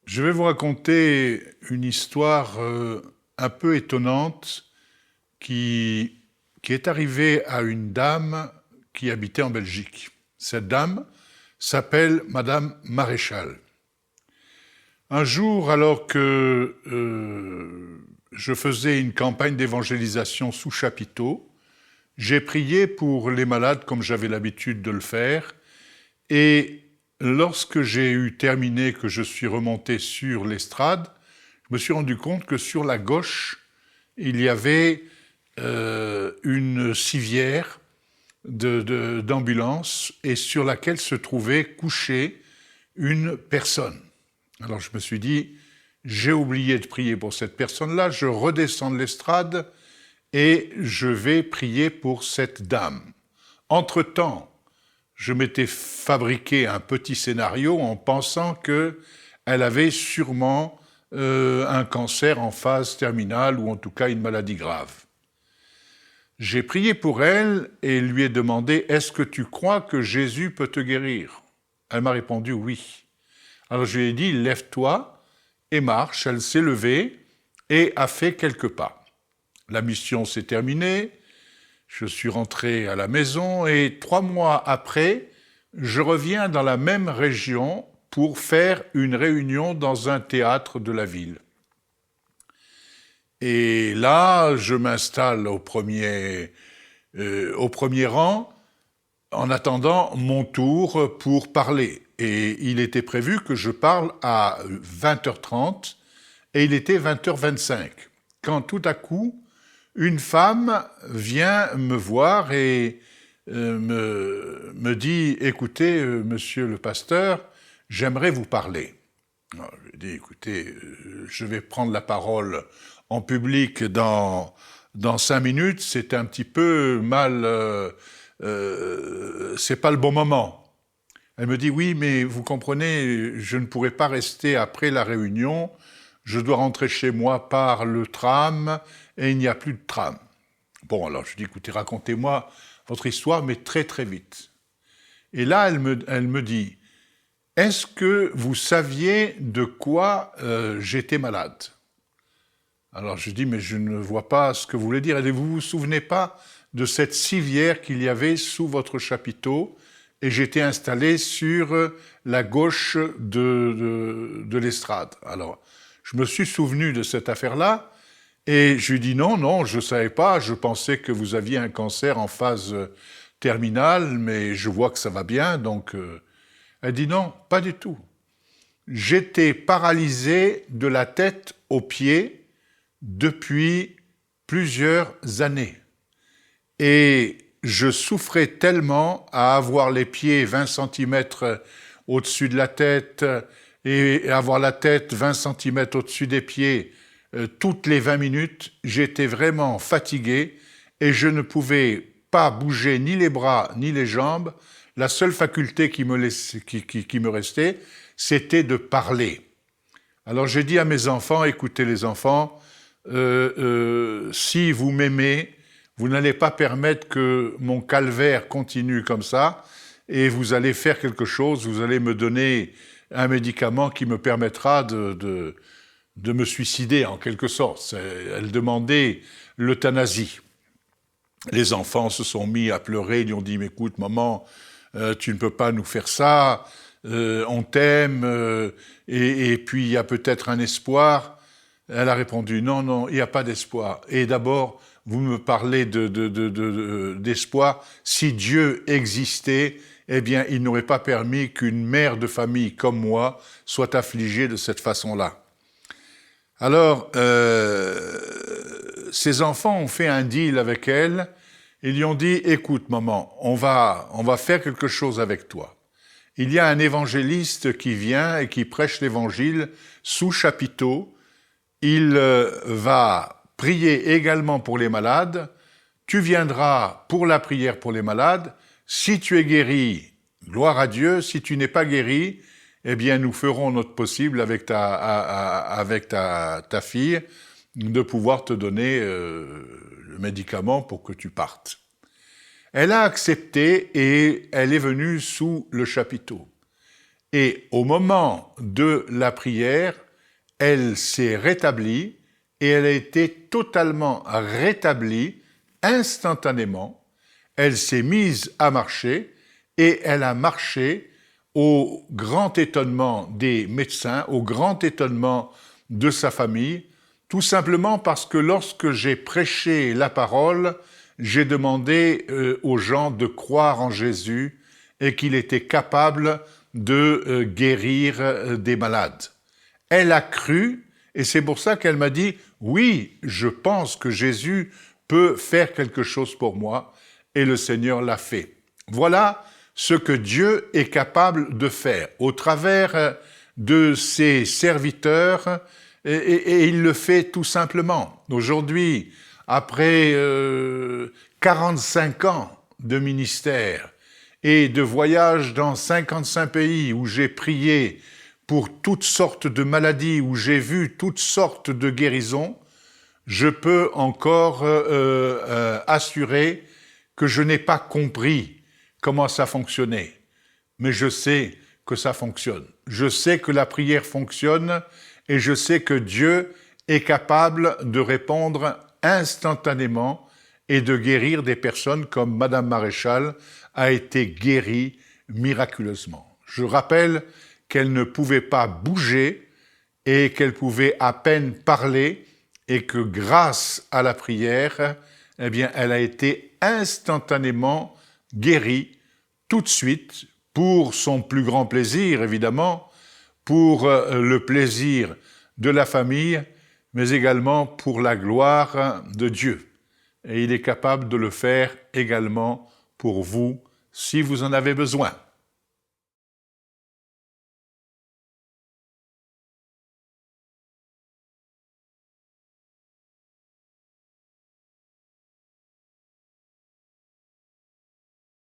Je vais vous raconter une histoire un peu étonnante qui, qui est arrivée à une dame qui habitait en Belgique. Cette dame s'appelle Madame Maréchal. Un jour, alors que je faisais une campagne d'évangélisation sous chapiteau, j'ai prié pour les malades comme j'avais l'habitude de le faire. Et lorsque j'ai eu terminé, que je suis remonté sur l'estrade, je me suis rendu compte que sur la gauche, il y avait une civière d'ambulance et sur laquelle se trouvait couchée une personne. Alors je me suis dit, j'ai oublié de prier pour cette personne-là, je redescends de l'estrade et je vais prier pour cette dame. Entre-temps, je m'étais fabriqué un petit scénario en pensant qu'elle avait sûrement un cancer en phase terminale ou en tout cas une maladie grave. J'ai prié pour elle et lui ai demandé « Est-ce que tu crois que Jésus peut te guérir ?» Elle m'a répondu « Oui ». Alors je lui ai dit « Lève-toi et marche ». Elle s'est levée et a fait quelques pas. La mission s'est terminée, je suis rentré à la maison et 3 mois après, je reviens dans la même région pour faire une réunion dans un théâtre de la ville. Et là, je m'installe au premier rang en attendant mon tour pour parler. Et il était prévu que je parle à 20h30 et il était 20h25. Quand tout à coup, une femme vient me voir et me dit « Écoutez, monsieur le pasteur, j'aimerais vous parler. » Alors, je lui ai dit « Écoutez, je vais prendre la parole en public dans 5 minutes, c'est un petit peu mal, c'est pas le bon moment. » Elle me dit « Oui, mais vous comprenez, je ne pourrai pas rester après la réunion, je dois rentrer chez moi par le tram et il n'y a plus de tram. » Bon, alors je dis « Écoutez, racontez-moi votre histoire, mais très très vite. » Et là, elle me dit « Est-ce que vous saviez de quoi j'étais malade ?» Alors je dis « Mais je ne vois pas ce que vous voulez dire. Et vous ne vous souvenez pas de cette civière qu'il y avait sous votre chapiteau et j'étais installé sur la gauche de l'estrade. » Alors, je me suis souvenu de cette affaire-là et je lui dis « Non, je ne savais pas, je pensais que vous aviez un cancer en phase terminale, mais je vois que ça va bien, donc... » Elle dit « Non, pas du tout. J'étais paralysé de la tête aux pieds depuis plusieurs années. Et je souffrais tellement à avoir les pieds 20 cm au-dessus de la tête et avoir la tête 20 cm au-dessus des pieds toutes les 20 minutes. J'étais vraiment fatigué et je ne pouvais pas bouger ni les bras ni les jambes. La seule faculté qui me restait, c'était de parler. Alors j'ai dit à mes enfants, écoutez les enfants, si vous m'aimez, vous n'allez pas permettre que mon calvaire continue comme ça, et vous allez faire quelque chose, vous allez me donner un médicament qui me permettra de me suicider en quelque sorte. Elle demandait l'euthanasie. Les enfants se sont mis à pleurer, ils lui ont dit « Mais écoute maman, tu ne peux pas nous faire ça, on t'aime, et puis il y a peut-être un espoir. » Elle a répondu « Non, il n'y a pas d'espoir. Et d'abord, vous me parlez d'espoir. Si Dieu existait, eh bien, il n'aurait pas permis qu'une mère de famille comme moi soit affligée de cette façon-là. » Alors, ses enfants ont fait un deal avec elle. Ils lui ont dit « Écoute, maman, on va faire quelque chose avec toi. Il y a un évangéliste qui vient et qui prêche l'évangile sous chapiteau. Il va prier également pour les malades. Tu viendras pour la prière pour les malades. Si tu es guéri, gloire à Dieu. Si tu n'es pas guéri, eh bien, nous ferons notre possible avec ta fille de pouvoir te donner le médicament pour que tu partes. » Elle a accepté et elle est venue sous le chapiteau. Et au moment de la prière, elle s'est rétablie et elle a été totalement rétablie instantanément. Elle s'est mise à marcher et elle a marché au grand étonnement des médecins, au grand étonnement de sa famille, tout simplement parce que lorsque j'ai prêché la parole, j'ai demandé aux gens de croire en Jésus et qu'il était capable de guérir des malades. Elle a cru et c'est pour ça qu'elle m'a dit « Oui, je pense que Jésus peut faire quelque chose pour moi. » Et le Seigneur l'a fait. Voilà ce que Dieu est capable de faire au travers de ses serviteurs et il le fait tout simplement. Aujourd'hui, après 45 ans de ministère et de voyage dans 55 pays où j'ai prié pour toutes sortes de maladies, où j'ai vu toutes sortes de guérisons, je peux encore assurer que je n'ai pas compris comment ça fonctionnait. Mais je sais que ça fonctionne. Je sais que la prière fonctionne et je sais que Dieu est capable de répondre instantanément et de guérir des personnes comme Madame Maréchal a été guérie miraculeusement. Je rappelle qu'elle ne pouvait pas bouger et qu'elle pouvait à peine parler et que grâce à la prière, eh bien, elle a été instantanément guérie tout de suite pour son plus grand plaisir, évidemment, pour le plaisir de la famille, mais également pour la gloire de Dieu. Et il est capable de le faire également pour vous si vous en avez besoin.